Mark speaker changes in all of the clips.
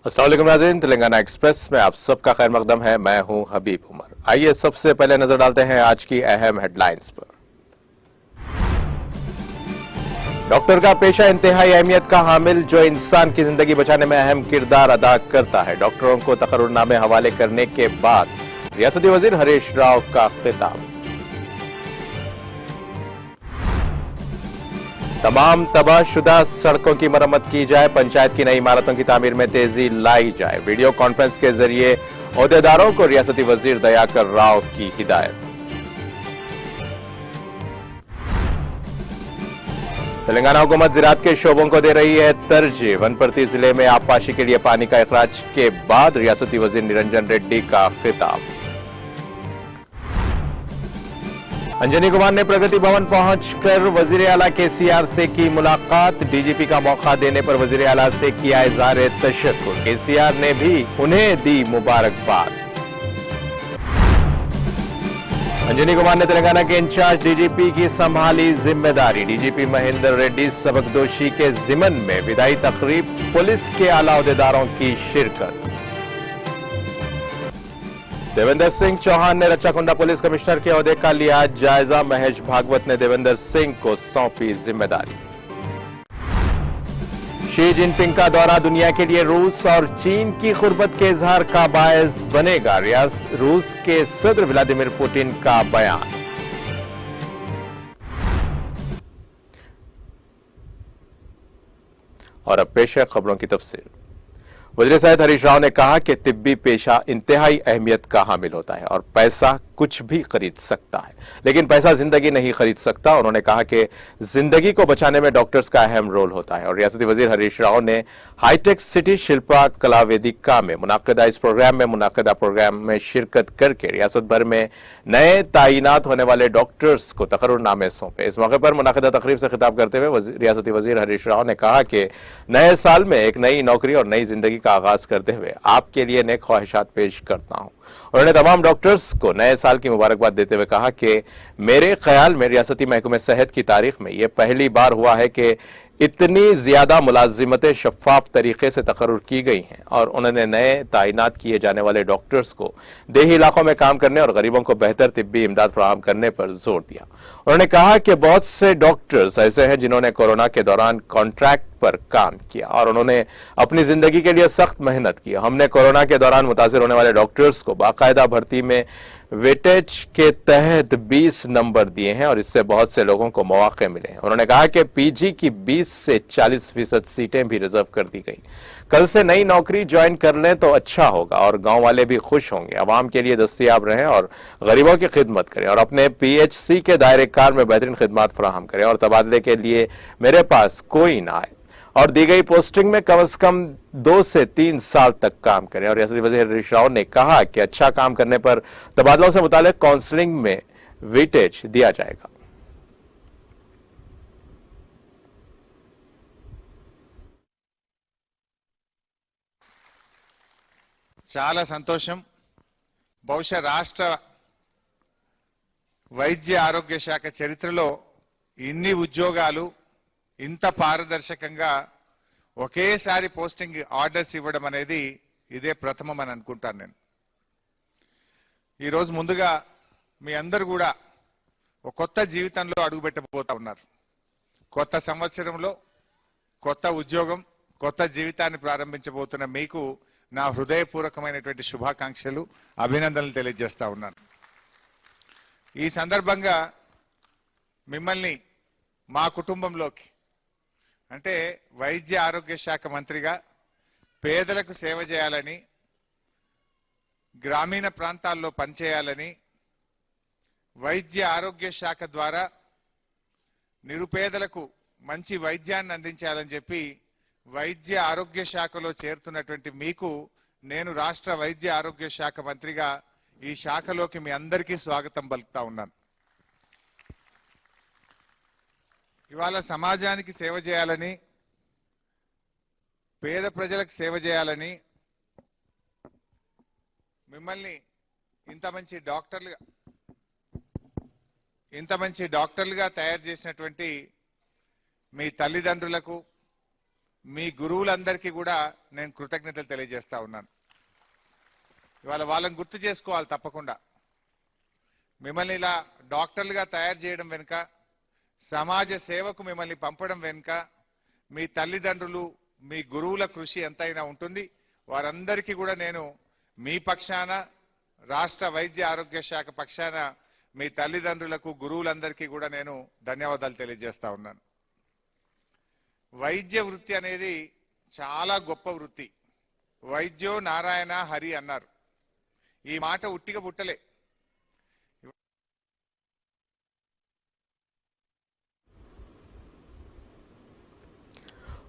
Speaker 1: अस्सलाम वालेकुम नाज़रीन, तेलंगाना एक्सप्रेस में आप सबका खैर मकदम है। मैं हूं हबीब उमर। आइए सबसे पहले नजर डालते हैं आज की अहम हेडलाइंस पर। डॉक्टर का पेशा इंतहाई अहमियत का हामिल जो इंसान की जिंदगी बचाने में अहम किरदार अदा करता है। डॉक्टरों को तकर्रुरनामे हवाले करने के बाद रियासती वजीर हरीश राव का खिताब। तमाम तबाहशुदा सड़कों की मरम्मत की जाए, पंचायत की नई इमारतों की तामीर में तेजी लाई जाए। वीडियो कॉन्फ्रेंस के जरिए ओहदेदारों को रियासती वजीर दयाकर राव की हिदायत। तेलंगाना हुकूमत ज़राअत के शोबों को दे रही है तरजीह। वनपर्ती जिले में आबपाशी के लिए पानी का अखराज के बाद रियासती वजीर निरंजन रेड्डी का खिताब। अंजनी कुमार ने प्रगति भवन पहुंचकर वजीर आला केसीआर से की मुलाकात। डीजीपी का मौका देने पर वजीर आला से किया इजहार तशक्कुर। केसीआर ने भी उन्हें दी मुबारकबाद। अंजनी कुमार ने तेलंगाना के इंचार्ज डीजीपी की संभाली जिम्मेदारी। डीजीपी महेंद्र रेड्डी सबकदोशी के जिमन में विदाई तकरीब, पुलिस के आला ओहदेदारों की शिरकत। देवेंद्र सिंह चौहान ने रच्चाकुंडा पुलिस कमिश्नर के ओहदे का लिया जायजा। महेश भागवत ने देवेंद्र सिंह को सौंपी जिम्मेदारी। शी जिनपिंग का दौरा दुनिया के लिए रूस और चीन की खुर्बत के इजहार का बायस बनेगा। रूस के सदर व्लादिमीर पुतिन का बयान। और अब पेश है खबरों की तफसील। वज़ीर सेहत हरीश राव ने कहा कि तिब्बी पेशा इंतहाई अहमियत का हामिल होता है और पैसा कुछ भी खरीद सकता है, लेकिन पैसा जिंदगी नहीं खरीद सकता। उन्होंने कहा कि जिंदगी को बचाने में डॉक्टर्स का अहम रोल होता है। और रियासती वजीर हरीश राव ने हाईटेक सिटी शिल्पा कला वेदिका में मुनाकिदा इस प्रोग्राम में शिरकत करके रियासत भर में नए तैनात होने वाले डॉक्टर्स को तकर्रुरनामे सौंपे। इस मौके पर मुनाकिदा तकरीब से खिताब करते हुए रियासती वजीर हरीश राव ने कहा कि नए साल में एक नई नौकरी और नई जिंदगी का आगाज करते हुए आपके लिए नेक ख्वाहिशात पेश करता हूं। उन्होंने तमाम डॉक्टर्स को नए साल की मुबारकबाद देते हुए कहा कि मेरे ख्याल में रियासती महकमे सेहत की तारीख में यह पहली बार हुआ है कि इतनी ज्यादा मुलाजिमतें शफाफ तरीके से तकर्रुर की गई हैं और उन्होंने नए तैनात किए जाने वाले डॉक्टर्स को देही इलाकों में काम करने और गरीबों को बेहतर तिब्बी इमदाद फराहम करने पर जोर दिया। उन्होंने कहा कि बहुत से डॉक्टर्स ऐसे हैं जिन्होंने कोरोना के दौरान कॉन्ट्रैक्ट पर काम किया और उन्होंने अपनी जिंदगी के लिए सख्त मेहनत की। हमने कोरोना के दौरान मुतासिर होने वाले डॉक्टर्स को बाकायदा भर्ती में वेटेज के तहत 20 नंबर दिए हैं और इससे बहुत से लोगों को मौके मिले हैं। उन्होंने कहा कि पीजी की 20 से 40% सीटें भी रिजर्व कर दी गई। कल से नई नौकरी ज्वाइन कर लें तो अच्छा होगा और गांव वाले भी खुश होंगे। आवाम के लिए दस्तयाब रहें और गरीबों की खिदमत करें और अपने पीएचसी के दायरे कार में बेहतरीन खिदमत फराहम करें और तबादले के लिए मेरे पास कोई ना आए और दी गई पोस्टिंग में कम से कम 2 से 3 साल तक काम करें। और रियासती वज़ीर हरीश राव ने कहा कि अच्छा काम करने पर तबादलों से मुतालिक काउंसलिंग में वेटेज दिया जाएगा।
Speaker 2: చాలా సంతోషం. బహుశా రాష్ట్ర వైద్య ఆరోగ్య శాఖ చరిత్రలో ఇన్ని ఉద్యోగాలు ఇంత పారదర్శకంగా ఒకేసారి పోస్టింగ్ ఆర్డర్స్ ఇవ్వడం అనేది ఇదే ప్రథమం అని అనుకుంటాను నేను. ఈ రోజు ముందుగా మీ అందరూ కూడా ఒక కొత్త జీవితంలో అడుగుపెట్టబోతా ఉన్నారు. కొత్త సంవత్సరంలో కొత్త ఉద్యోగం, కొత్త జీవితాన్ని ప్రారంభించబోతున్న మీకు నా హృదయపూర్వకమైనటువంటి శుభాకాంక్షలు, అభినందనలు తెలియజేస్తా ఉన్నాను. ఈ సందర్భంగా మిమ్మల్ని మా కుటుంబంలోకి, అంటే వైద్య ఆరోగ్య శాఖ మంత్రిగా పేదలకు సేవ చేయాలని, గ్రామీణ ప్రాంతాల్లో పనిచేయాలని, వైద్య ఆరోగ్య శాఖ ద్వారా నిరుపేదలకు మంచి వైద్యాన్ని అందించాలని చెప్పి వైద్య ఆరోగ్య శాఖలో చేరుతున్నటువంటి మీకు నేను రాష్ట్ర వైద్య ఆరోగ్య శాఖ మంత్రిగా ఈ శాఖలోకి మీ అందరికీ స్వాగతం పలుకుతా ఉన్నాను. ఇవాళ సమాజానికి సేవ చేయాలని, పేద ప్రజలకు సేవ చేయాలని మిమ్మల్ని ఇంత మంచి డాక్టర్లుగా తయారు చేసినటువంటి మీ తల్లిదండ్రులకు, మీ గురువులందరికీ కూడా నేను కృతజ్ఞతలు తెలియజేస్తా ఉన్నాను. ఇవాళ వాళ్ళని గుర్తు చేసుకోవాలి తప్పకుండా. మిమ్మల్ని ఇలా డాక్టర్లుగా తయారు చేయడం వెనుక, సమాజ సేవకు మిమ్మల్ని పంపడం వెనుక మీ తల్లిదండ్రులు, మీ గురువుల కృషి ఎంతైనా ఉంటుంది. వారందరికీ కూడా నేను మీ పక్షాన, రాష్ట్ర వైద్య ఆరోగ్య శాఖ పక్షాన మీ తల్లిదండ్రులకు, గురువులందరికీ కూడా నేను ధన్యవాదాలు తెలియజేస్తా ఉన్నాను. వైద్య వృత్తి అనేది చాలా గొప్ప వృత్తి. వైద్యో నారాయణ హరి అన్నారు. ఈ మాట ఉట్టిగా పుట్టలే.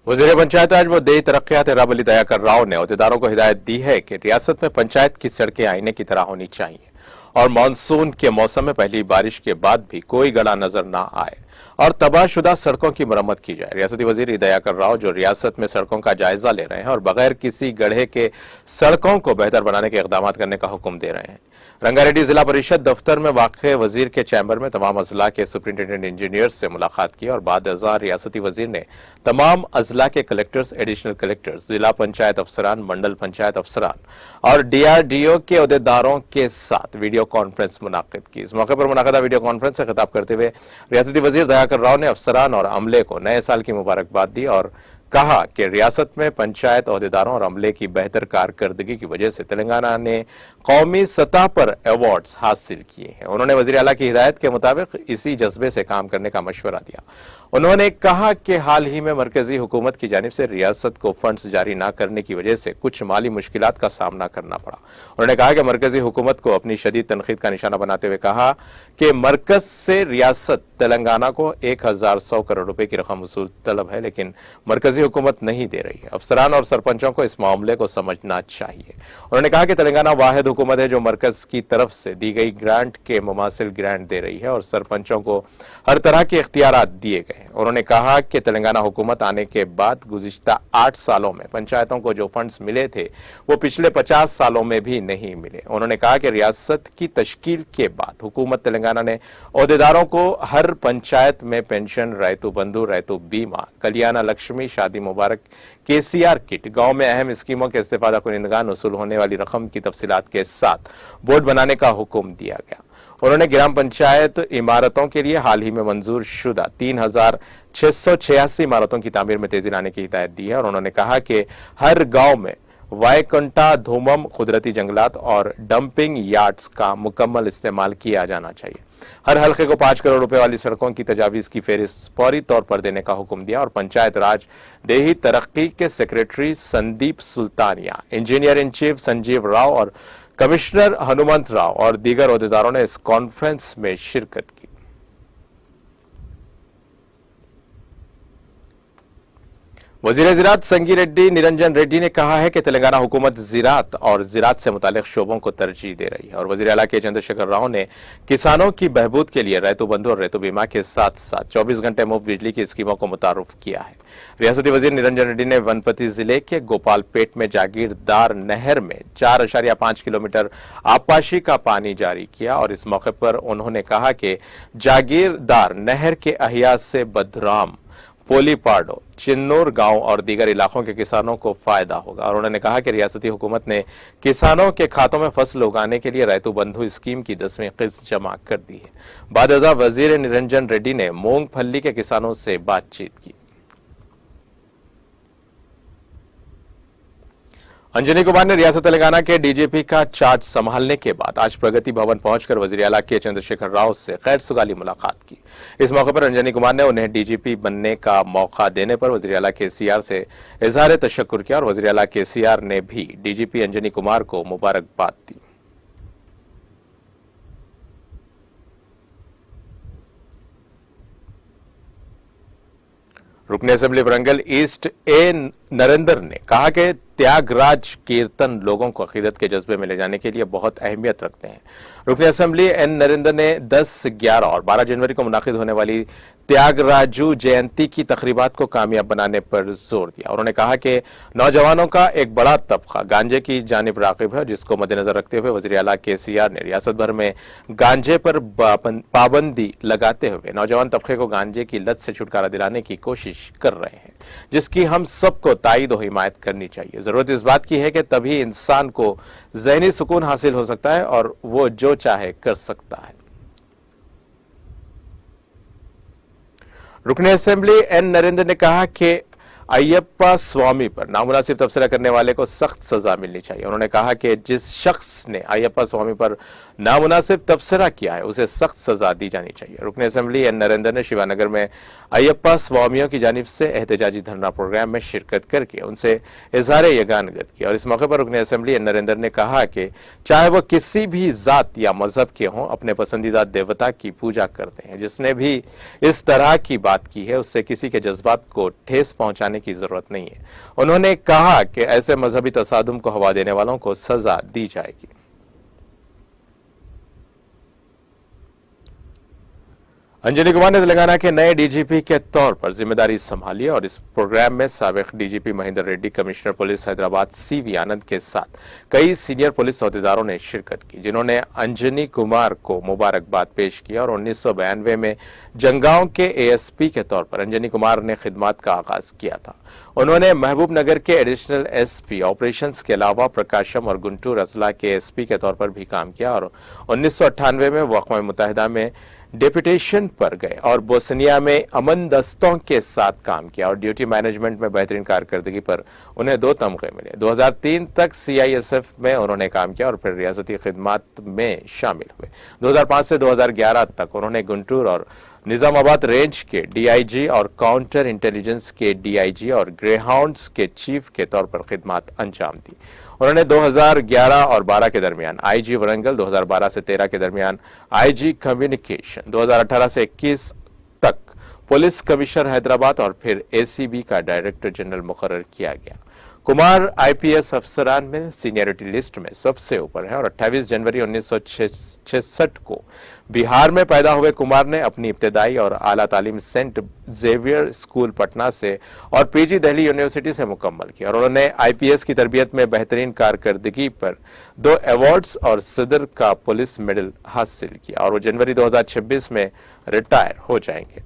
Speaker 1: वज़ीर पंचायत राज व देही तरक्यात एरावली दयाकर राव ने अहदेदारों को हिदायत दी है कि रियासत में पंचायत की सड़कें आईने की तरह होनी चाहिए और मानसून के मौसम में पहली बारिश के बाद भी कोई गड़ा नजर न आए और तबाहशुदा सड़कों की मरम्मत की जाए। रियासती वजीर दयाकर राव जो रियासत में सड़कों का जायजा ले रहे हैं और बगैर किसी गड्ढे के सड़कों को बेहतर बनाने के इकदाम करने का हुक्म दे रहे हैं। रंगारेड्डी जिला परिषद दफ्तर में वाक़ वजीर के चैम्बर में तमाम अजला के सुप्रिंटेंडेंट इंजीनियर्स से मुलाकात की और बाद अज़ा रियासती वजीर ने तमाम अजला के कलेक्टर्स, एडिशनल कलेक्टर्स, जिला पंचायत अफसरान, मंडल पंचायत अफसरान और DRDO के अहदेदारों के साथ वीडियो कॉन्फ्रेंस मुनाकिद की। इस मौके पर मुनाकिदा वीडियो कॉन्फ्रेंस से खिताब करते हुए रियासती वजीर दयाकर राव ने अफसरान और अमले को नए साल की मुबारकबाद दी और कहा कि रियासत में पंचायत अहदेदारों और अमले की बेहतर कारकर्दगी की वजह से तेलंगाना ने कौमी सतह पर अवार्ड्स हासिल किए हैं। उन्होंने वजीर आला की हिदायत के मुताबिक इसी जज्बे से काम करने का मशवरा दिया। उन्होंने कहा कि हाल ही में मरकजी हुकूमत की जानिब से रियासत को फंड्स जारी न करने की वजह से कुछ माली मुश्किलात का सामना करना पड़ा। उन्होंने कहा कि मरकजी हुकूमत को अपनी शदीद तनकीद का निशाना बनाते हुए कहा कि मरकज से रियासत तेलंगाना को 1100 करोड़ रुपए की रकम वसूल तलब है, लेकिन मरकजी हुकूमत नहीं दे रही है। अफसरान और सरपंचों को इस मामले को समझना चाहिए। उन्होंने कहा कि तेलंगाना वाहिद हुकूमत है जो मरकज की तरफ से दी गई ग्रांट के मुमासिल ग्रांट दे रही है और सरपंचों को हर तरह के इख्तियारात दिए गए। उन्होंने कहा कि तेलंगाना हुकूमत आने के बाद गुज़िश्ता 8 सालों में पंचायतों को जो फंड्स मिले थे वो पिछले 50 सालों में भी नहीं मिले। उन्होंने कहा कि रियासत की तश्कील के बाद हुकूमत तेलंगाना ने अहदेदारों को हर पंचायत में पेंशन, रैतु बंधु, रैतु बीमा, कल्याण लक्ष्मी, शादी मुबारक, KCR किट, गांव में अहम स्कीमों के इस्तेफादा कुनिंदगान वसूल होने वाली रकम की तफसीलात के साथ बोर्ड बनाने का हुक्म दिया गया। उन्होंने ग्राम पंचायत इमारतों के लिए हाल ही में मंजूर शुदा 3686 इमारतों की तामीर में तेजी लाने की हिदायत दी है और उन्होंने कहा कि हर गांव में वायकुंठा, धूमम, कुदरती जंगलात और डंपिंग यार्ड्स का मुकम्मल इस्तेमाल किया जाना चाहिए। हर हल्के को 5 करोड़ रुपए वाली सड़कों की तजावीज की फेरिस्त फौरी तौर पर देने का हुक्म दिया और पंचायत राज देही तरक्की के secretary Sandeep Sultania, engineer in chief Sanjeev Rao और कमिश्नर हनुमंत राव और दीगर अहदेदारों ने इस कॉन्फ्रेंस में शिरकत की। वजीर ज़राअत संगिरेड्डी निरंजन रेड्डी ने कहा है कि तेलंगाना हुकूमत ज़राअत और ज़राअत से मुतालिक शोबों को तरजीह दे रही है और वज़ीर आला के चंद्रशेखर राव ने किसानों की बहबूद के लिए रैतु बंधु और रैतु बीमा के साथ साथ 24 घंटे मुफ्त बिजली की स्कीमों को मुतारुफ किया है। रियासती वजीर निरंजन रेड्डी ने वनपति जिले के गोपालपेट में जागीरदार नहर में 4.5 किलोमीटर आबपाशी का पानी जारी किया और इस मौके पर उन्होंने कहा कि जागीरदार नहर के अहिया से बदराम, पोलीपाडो, चिन्नूर गांव और दीगर इलाकों के किसानों को फायदा होगा और उन्होंने कहा कि रियासती हुकूमत ने किसानों के खातों में फसल उगाने के लिए रैतु बंधु स्कीम की 10वीं किस्त जमा कर दी है। बाद अज़ा वजीर निरंजन रेड्डी ने मूंगफली के किसानों से बातचीत की। अंजनी कुमार ने रियासत तेलंगाना के DGP का चार्ज संभालने के बाद आज प्रगति भवन पहुंचकर वजीर आला के चंद्रशेखर राव से खैर सुगाली मुलाकात की। इस मौके पर अंजनी कुमार ने उन्हें DGP बनने का मौका देने पर वजीर आला KCR से इजहार तशक्कुर किया और वजीर आला KCR ने भी DGP अंजनी कुमार को मुबारकबाद दी। रुकने assembly Warangal east A Narendra ने कहा कि त्यागराज कीर्तन लोगों को अकीदत के जज्बे में ले जाने के लिए बहुत अहमियत रखते हैं। रुकन असेंबली एन नरेंद्र ने 10, 11 और 12 जनवरी को मुनाकिद होने वाली त्यागराजू जयंती की तकरीबात को कामयाब बनाने पर जोर दिया। उन्होंने कहा कि नौजवानों का एक बड़ा तबका गांजे की जानिब रागिब है, जिसको मद्देनजर रखते हुए वजीर आला KCR ने रियासत भर में गांजे पर पाबंदी लगाते हुए नौजवान तबके को गांजे की लत से छुटकारा दिलाने की कोशिश कर रहे हैं, जिसकी हम सबको तायद और हिमायत करनी चाहिए। जरूरत इस बात की है कि तभी इंसान को जहनी सुकून हासिल हो सकता है और वो जो चाहे कर सकता है। रुकन असेंबली एन नरेंद्र ने कहा कि अयप्पा स्वामी पर नामुनासिब तबसरा करने वाले को सख्त सजा मिलनी चाहिए। उन्होंने कहा कि जिस शख्स ने अयप्पा स्वामी पर नामुनासिब तबसरा किया है उसे सख्त सजा दी जानी चाहिए। रुकन असेंबली एन नरेंद्र ने शिवानगर में अयप्पा स्वामियों की जानिब से एहतजाजी धरना प्रोग्राम में शिरकत करके उनसे इजहार यगानगत किया और इस मौके पर रुकन असेंबली एन नरेंद्र ने कहा कि चाहे वह किसी भी जात या मजहब के हों, अपने पसंदीदा देवता की पूजा करते हैं। जिसने भी इस तरह की बात की है उससे किसी के जज्बात को ठेस पहुंचाने की जरूरत नहीं है। उन्होंने कहा कि ऐसे मजहबी तसादुम को हवा देने वालों को सजा दी जाएगी। अंजनी कुमार ने तेलंगाना के नए डीजीपी के तौर पर जिम्मेदारी संभाली और इस प्रोग्राम में साबिक DGP Mahendra Reddy, commissioner police Hyderabad CV आनंद के साथ कई सीनियर पुलिस अहदेदारों ने शिरकत की, जिन्होंने अंजनी कुमार को मुबारकबाद पेश किया और 1992 में जंगांव के ASP के तौर पर अंजनी कुमार ने खिदमत का आगाज किया था। उन्होंने महबूब नगर के एडिशनल SP ऑपरेशंस के अलावा प्रकाशम और गुंटूर अजला के SP के तौर पर भी काम किया और 1998 में वो अक़वाम मुत्तहिदा में डेपुटेशन पर गए और बोस्निया में अमन दस्तों के साथ काम किया और ड्यूटी मैनेजमेंट में बेहतरीन कारकर्दगी पर उन्हें 2 तमगे मिले। 2003 तक CISF में उन्होंने काम किया और फिर रियासती खिदमत में शामिल हुए। 2005 से 2011 तक उन्होंने गुंटूर और निजामाबाद रेंज के DIG और काउंटर इंटेलिजेंस के DIG और ग्रेहाउंड्स के चीफ के तौर पर खिदमत अंजाम दी। उन्होंने 2011 और 12 के दरमियान IG वरंगल, 2012 से 13 के दरमियान IG कम्युनिकेशन, 2018 से 21 तक पुलिस कमिश्नर हैदराबाद और फिर ACB का डायरेक्टर जनरल मुकर्रर किया गया। कुमार IPS अफसरान में सीनियरिटी लिस्ट में सबसे ऊपर है और 28 जनवरी 1966 को बिहार में पैदा हुए कुमार ने अपनी इब्तदाई और आला तालीम सेंट जेवियर स्कूल पटना से और PG दिल्ली यूनिवर्सिटी से मुकम्मल किया और उन्होंने IPS की तरबियत में बेहतरीन कारकर्दगी पर 2 अवार्ड्स और सदर का पुलिस मेडल हासिल किया और वो जनवरी 2026 में रिटायर हो जाएंगे।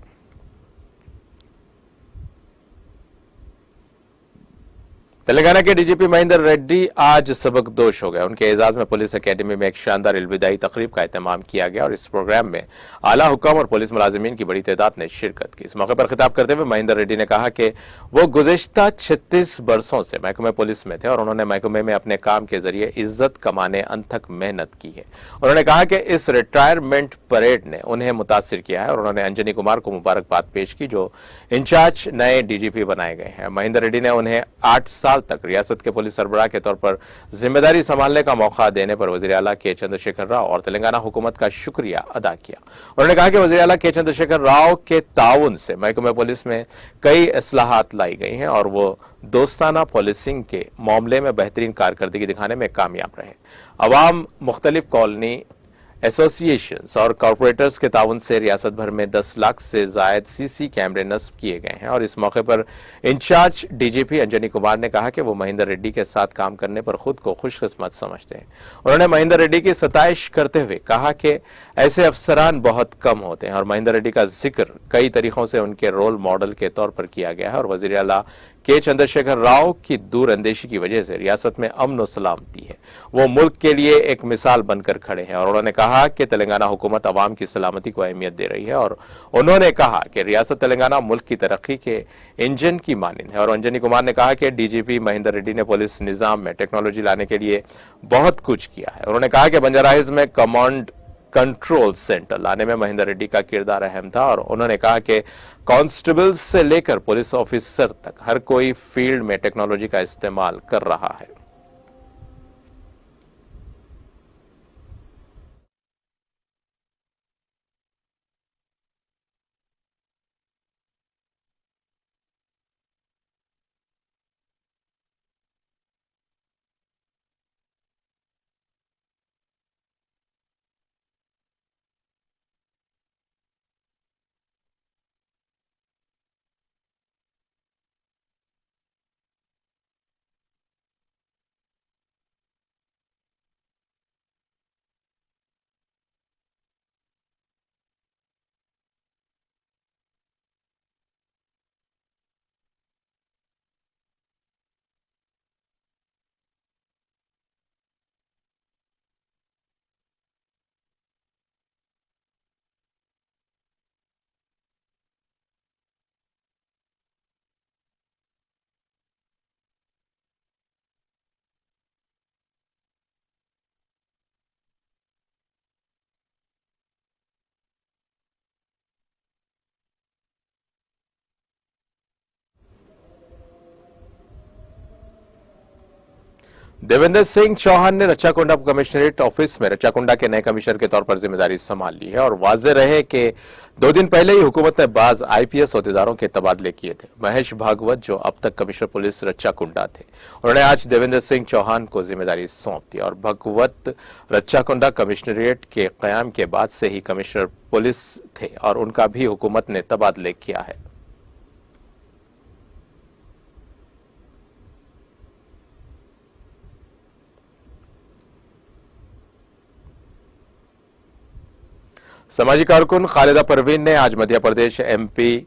Speaker 1: तेलंगाना के डीजीपी महेंद्र रेड्डी आज सबकदोश हो गए। उनके एजाज में पुलिस अकेडमी में एक शानदार अलविदाई तकरीब का एहतमाम किया गया और इस प्रोग्राम में आला हुक्म और पुलिस मुलाजिमीन की बड़ी तादाद ने शिरकत की। इस मौके पर खिताब करते हुए महेंद्र रेड्डी ने कहा कि वो गुज़िश्ता 36 बरसों से महकमे पुलिस में थे और उन्होंने महकमे में अपने काम के जरिए इज्जत कमाने अनथक मेहनत की है। उन्होंने कहा कि इस रिटायरमेंट परेड ने उन्हें मुतासिर किया है और उन्होंने अंजनी कुमार को मुबारकबाद पेश की, जो इंचार्ज नए DGP बनाए गए हैं। महेंद्र रेड्डी ने उन्हें 8 साल तक रियासत के पुलिस सरबराह के तौर पर जिम्मेदारी संभालने का मौका देने पर वजीर आला के चंद्रशेखर राव और तेलंगाना हुकूमत का शुक्रिया अदा किया। उन्होंने कहा कि वजीर आला के चंद्रशेखर राव के ताउन से महकमे पुलिस में कई इस्लाहात लाई गई हैं और वो दोस्ताना पुलिसिंग के मामले में बेहतरीन कारकर्दगी दिखाने में कामयाब रहे। अवाम मुख्तलिफ कॉलोनी एसोसिएशंस और कॉरपोरेटर्स के ताउन से रियासत भर में 10 लाख से जायद CC कैमरे नस्ब किए गए हैं और इस मौके पर इंचार्ज DGP अंजनी कुमार ने कहा कि वो महेंद्र रेड्डी के साथ काम करने पर खुद को खुशकिस्मत समझते हैं। उन्होंने महेंद्र रेड्डी की सताइश करते हुए कहा कि ऐसे अफसरान बहुत कम होते हैं और महेंद्र रेड्डी का जिक्र कई तरीकों से उनके रोल मॉडल के तौर पर किया गया है और वजीर आला के चंद्रशेखर राव की दूरअंदेशी की वजह से रियासत में अमन और सलामती है। वो मुल्क के लिए एक मिसाल बनकर खड़े हैं और उन्होंने कहा कि तेलंगाना हुकूमत अवाम की सलामती को अहमियत दे रही है और उन्होंने कहा कि रियासत तेलंगाना मुल्क की तरक्की के इंजन की मानिंद है। और अंजनी कुमार ने कहा कि DGP महेंद्र रेड्डी ने पुलिस निजाम में टेक्नोलॉजी लाने के लिए बहुत कुछ किया है। उन्होंने कहा कि बंजारा हिल्स में कमांड कंट्रोल सेंटर लाने में महेंद्र रेड्डी का किरदार अहम था और उन्होंने कहा कि कांस्टेबल्स से लेकर पुलिस ऑफिसर तक हर कोई फील्ड में टेक्नोलॉजी का इस्तेमाल कर रहा है। देवेंद्र सिंह चौहान ने रच्चाकुंडा कमिश्नरेट ऑफिस में रच्चाकुंडा के नए कमिश्नर के तौर पर जिम्मेदारी संभाल ली है और वाज़ेह रहे कि 2 दिन पहले ही हुकूमत ने बाज आईपीएस अहदेदारों के तबादले किए थे। महेश भागवत जो अब तक कमिश्नर पुलिस रच्चाकुंडा थे, उन्होंने आज देवेंद्र सिंह चौहान को जिम्मेदारी सौंप दी और भागवत रच्चाकुंडा कमिश्नरेट के कयाम के बाद से ही कमिश्नर पुलिस थे और उनका भी हुकूमत ने तबादले किया है। समाजी कारकुन खालिदा परवीन ने आज मध्य प्रदेश एमपी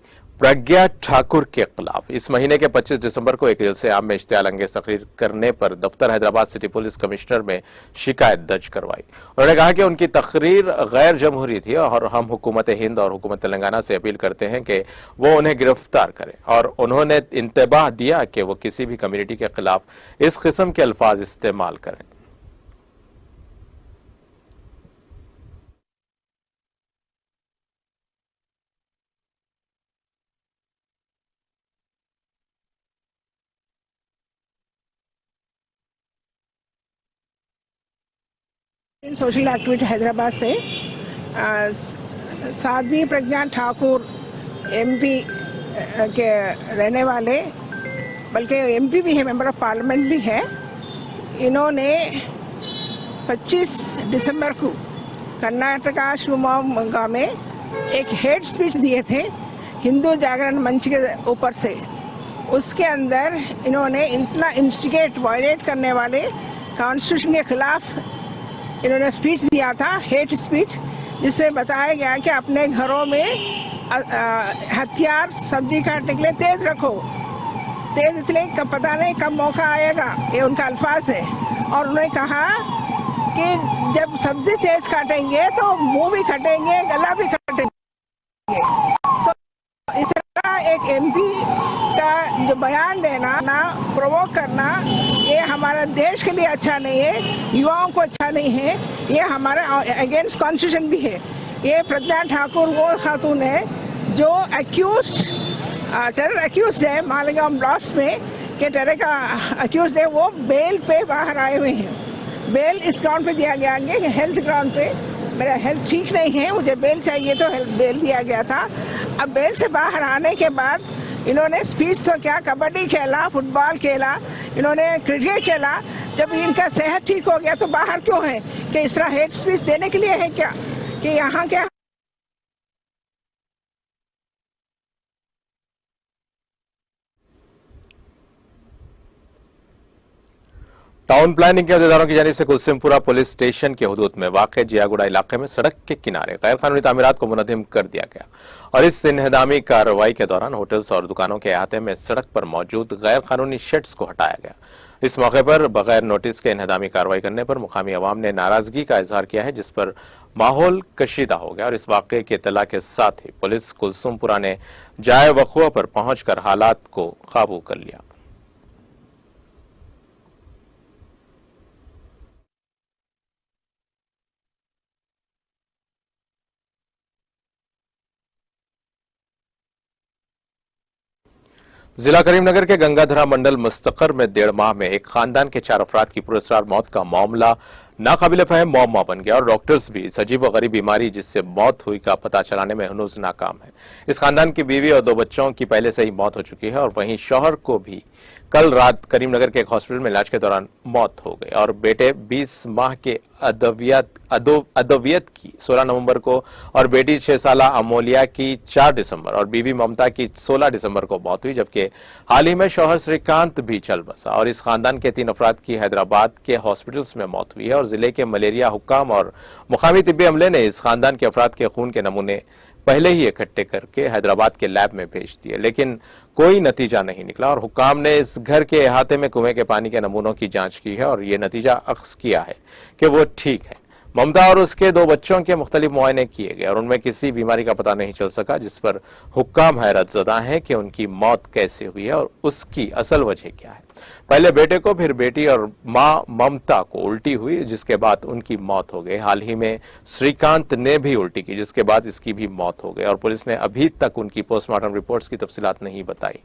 Speaker 1: प्रज्ञा ठाकुर के खिलाफ इस महीने के 25 दिसंबर को एक रिलसे आम में इश्तियाल अंगेज तकरीर करने पर दफ्तर हैदराबाद सिटी पुलिस कमिश्नर में शिकायत दर्ज करवाई। उन्होंने कहा कि उनकी तकरीर गैर जमहूरी थी और हम हुकूमत हिंद और हुकूमत तेलंगाना से अपील करते हैं कि वो उन्हें गिरफ्तार करें और उन्होंने इंतबाह दिया कि वो किसी भी कम्युनिटी के खिलाफ इस किस्म के अल्फाज इस्तेमाल करें।
Speaker 3: सोशल एक्टिविटी हैदराबाद से साध्वी प्रज्ञा ठाकुर एमपी के रहने वाले, बल्कि एमपी भी है, मेंबर ऑफ पार्लियामेंट भी है। इन्होंने 25 दिसंबर को कर्नाटका शिवमोगा में एक हेट स्पीच दिए थे हिंदू जागरण मंच के ऊपर से। उसके अंदर इन्होंने इतना इंस्टिगेट वायलेट करने वाले कॉन्स्टिट्यूशन के खिलाफ इन्होंने स्पीच दिया था, हेट स्पीच, जिसमें बताया गया कि अपने घरों में हथियार सब्जी काटने के लिए तेज रखो। तेज इसलिए कब पता नहीं कब मौका आएगा, ये उनका अल्फाज है। और उन्होंने कहा कि जब सब्जी तेज काटेंगे तो मुंह भी कटेंगे, गला भी कटेंगे। तो इस तरह एक एमपी का जो बयान देना, ना प्रोवोक करना, ये हमारे देश के लिए अच्छा नहीं है, युवाओं को अच्छा नहीं है, ये हमारे अगेंस्ट कॉन्स्टिट्यूशन भी है। ये प्रज्ञा ठाकुर वो खातून है जो टेरर अक्यूज है मालेगांव ब्लास्ट में, कि टेरर का अक्यूज है, वो बेल पे बाहर आए हुए हैं। बेल इस ग्राउंड पे दिया गया कि हेल्थ ग्राउंड पे, मेरा हेल्थ ठीक नहीं है, मुझे बेल चाहिए, तो हेल्थ बेल दिया गया था। अब बेल से बाहर आने के बाद इन्होंने स्पीच तो क्या, कबड्डी खेला, फुटबॉल खेला, इन्होंने क्रिकेट खेला। जब इनका सेहत ठीक हो गया तो बाहर क्यों है? कि इस तरह हेट स्पीच देने के लिए है क्या? कि यहाँ क्या
Speaker 1: टाउन प्लानिंग के अहदेदारों की जानिब से कुलसिमपुरा पुलिस स्टेशन के हुदूद में वाक़े जियागुड़ा इलाके में सड़क के किनारे गैर कानूनी तामीरात को मुनज़्ज़म कर दिया गया और इस इन्हदामी कार्रवाई के दौरान होटल्स और दुकानों के अहाते में सड़क पर मौजूद गैर कानूनी शेड्स को हटाया गया। इस मौके पर बगैर नोटिस के इन्हदामी कार्रवाई करने पर मुकामी अवाम ने नाराजगी का इजहार किया है, जिस पर माहौल कशीदा हो गया और इस वाक़े की इत्तला के साथ ही पुलिस कुलसुमपुरा ने जाए वक़ुआ पर पहुंचकर हालात को काबू कर लिया। जिला करीमनगर के गंगाधरा मंडल मुस्तकर में 1.5 माह में एक खानदान के 4 अफराद की पुरस्कार मौत का मामला नाकाबिले फहम मौमा बन गया और डॉक्टर्स भी इस अजीब व गरीब बीमारी जिससे मौत हुई का पता चलाने में हनूज नाकाम है। इस खानदान की बीवी और 2 बच्चों की पहले से ही मौत हो चुकी है और वहीं शौहर को भी कल रात करीमनगर के एक हॉस्पिटल में इलाज के दौरान मौत हो गई और बेटे 20 माह के अदवियत की 16 नवंबर को और बेटी 6 साला अमोलिया की 4 दिसंबर और बीबी ममता की 16 दिसंबर को मौत हुई, जबकि हाल ही में शौहर श्रीकांत भी चल बसा और इस खानदान के 3 अफराद की हैदराबाद के हॉस्पिटल्स में मौत हुई है और जिले के मलेरिया हुक्काम और मुकामी तिब्बी अमले ने इस खानदान के अफराद के खून के नमूने पहले ही इकट्ठे करके हैदराबाद के लैब में भेज दिए, लेकिन कोई नतीजा नहीं निकला और हुक्काम ने इस घर के अहाते में कुएं के पानी के नमूनों की जांच की है और ये नतीजा अख्ज़ किया है कि वो ठीक है। ममता और उसके 2 बच्चों के मुख्तलिफ मुआयने किए गए और उनमें किसी बीमारी का पता नहीं चल सका, जिस पर हुक्काम हैरत ज़दा है कि उनकी मौत कैसे हुई है और उसकी असल वजह क्या है। पहले बेटे को, फिर बेटी और मां ममता को उल्टी हुई, जिसके बाद उनकी मौत हो गई। हाल ही में श्रीकांत ने भी उल्टी की, जिसके बाद इसकी भी मौत हो गई और पुलिस ने अभी तक उनकी पोस्टमार्टम रिपोर्ट्स की तफसीलात नहीं बताई।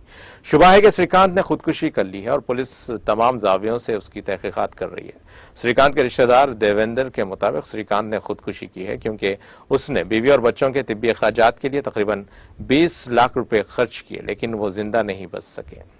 Speaker 1: शुबा है कि श्रीकांत ने खुदकुशी कर ली है और पुलिस तमाम जावियों से उसकी तहकीकात कर रही है। श्रीकांत के रिश्तेदार देवेंद्र के मुताबिक श्रीकांत ने खुदकुशी की है क्योंकि उसने बीवी और बच्चों के तिब्बी अखराजात के लिए तकरीबन 20 लाख रुपए खर्च किए, लेकिन वो जिंदा नहीं बच सके।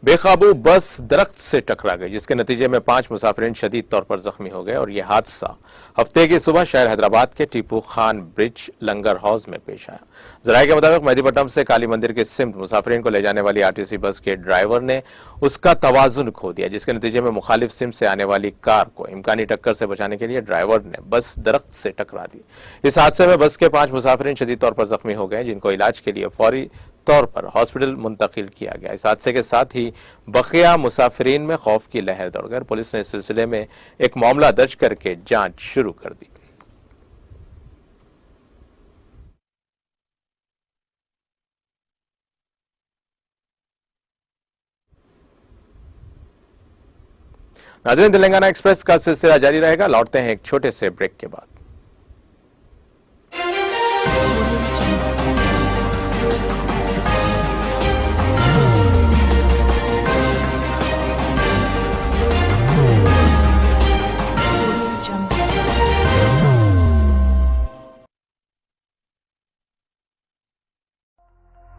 Speaker 1: बेकाबू बस दरख्त से टकरा गई, जिसके नतीजे में 5 मुसाफिरीन शदीद तौर पर जख्मी हो गए और यह हादसा हफ्ते की सुबह शहर हैदराबाद के टीपू खान ब्रिज लंगर हाउस में पेश आया। जराये के मुताबिक मेहदीपट्टनम से काली मंदिर के सिमत मुसाफिरीन को ले जाने वाली आरटीसी बस के ड्राइवर ने उसका तवाजुन खो दिया, जिसके नतीजे में मुखालिफ सिमत से आने वाली कार को इम्कानी टक्कर से बचाने के लिए ड्राइवर ने बस दरख्त से टकरा दी। इस हादसे में बस के 5 मुसाफिरीन शदीद तौर पर जख्मी हो गए, जिनको इलाज के लिए फौरी तौर पर हॉस्पिटल मुंतकिल किया गया। इस हादसे के साथ ही बकिया मुसाफिरीन में खौफ की लहर दौड़ गई। पुलिस ने इस सिलसिले में एक मामला दर्ज करके जांच शुरू कर दी। नाज़रीन, तेलंगाना एक्सप्रेस का सिलसिला जारी रहेगा। लौटते हैं एक छोटे से ब्रेक के बाद।